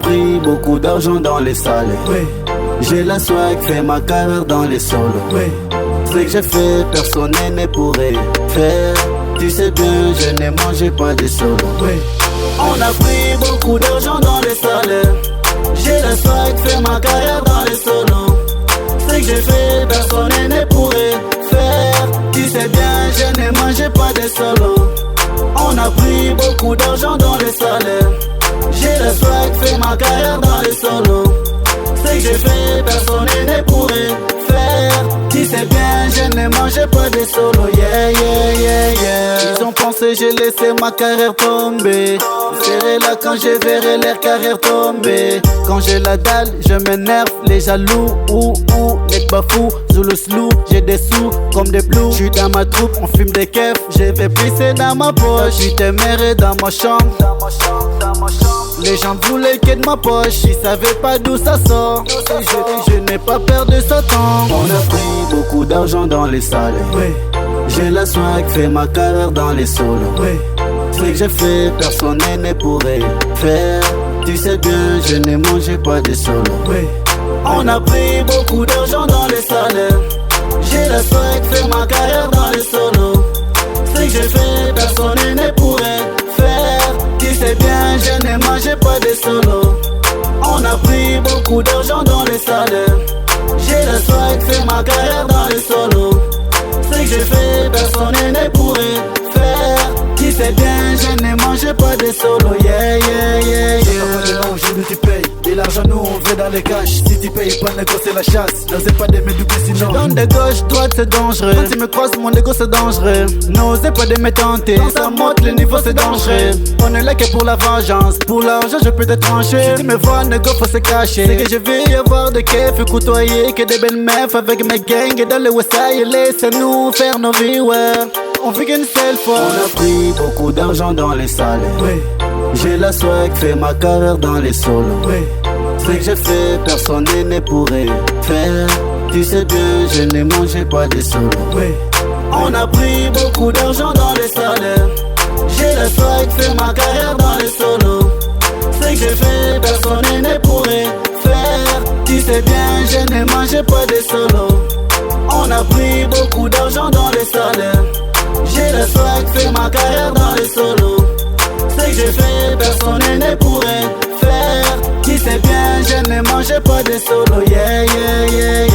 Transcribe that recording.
pris beaucoup d'argent dans les salles. J'ai la swag, fait ma carrière dans les solos. Ce que j'ai fait, personne ne pourrait faire. Tu sais bien, je n'ai mangé pas de solo. On a pris beaucoup d'argent dans les salaires. J'ai la swag, fait ma carrière dans les solos. Ce que j'ai fait, personne ne pourrait faire. Tu sais bien, je n'ai mangé pas de solo. On a pris beaucoup d'argent dans les salaires. J'ai la swag, fait ma carrière dans les solos. Ce que j'ai fait, personne ne pourrait faire. Tu sais bien, je ne mangeais pas de solo. Yeah, yeah, yeah, yeah. Ils ont pensé, j'ai laissé ma carrière tomber. Serré là quand je verrai leur carrière tomber. Quand j'ai la dalle, je m'énerve, les jaloux. N'êtes pas fou, sous le slou. J'ai des sous comme des blues. J'suis dans ma troupe, on fume des keufs. J'ai fait pisser dans ma poche. J'suis téméraire dans ma chambre. Les gens voulaient que de ma poche, ils savaient pas d'où ça sort. Je n'ai pas peur de Satan. On a pris beaucoup d'argent dans les salles. J'ai la swag, fait ma carrière dans les solos. Ce que j'ai fait, personne ne pourrait faire. Tu sais bien, je n'ai mangé pas de solo. On a pris beaucoup d'argent dans les salaires. J'ai la swag, fait ma carrière dans les solos. Ce que j'ai fait, personne ne pourrait faire. Tu sais bien, je n'ai mangé pas de solo. On a pris beaucoup d'argent dans les salaires. J'ai la swag, fait ma carrière dans les solos. Ce que j'ai fait, personne ne pourrait faire. Tu sais bien, je n'ai mangé pas de solo. Yeah, yeah, yeah, yeah. Je ne t'y paye, et l'argent nous on veut dans les cash. Si tu payes pas, négo c'est la chasse. N'osez pas de me doubler sinon. Donne de gauche, droite c'est dangereux. Quand tu me croises, mon ego c'est dangereux. N'osez pas de me tenter. Quand ça monte, le niveau c'est dangereux. On est là que pour la vengeance. Pour l'argent, je peux te trancher. Si tu me vois, négo faut se cacher. C'est que je vais y avoir de keufs, côtoyer que des belles meufs avec mes gangs. Et dans le Westside, laissez-nous faire nos vies, ouais. On fait qu'une seule fois. On a pris beaucoup d'argent dans les salles. J'ai la swag, fait ma carrière dans les solos. Ce que j'ai fait, personne ne pourrait faire. Tu sais bien, je n'ai mangé pas de solo. On a pris beaucoup d'argent dans les salaires. J'ai la swag, fait ma carrière dans les solos. Ce que j'ai fait, personne ne pourrait faire. Tu sais bien, je n'ai mangé pas de solo. On a pris beaucoup d'argent dans les salaires. J'ai la swag, fait ma carrière dans les solos. Ce que j'ai fait, personne ne pourrait faire. Tu sais bien, je ne mangeais pas de solo. Yeah, yeah, yeah.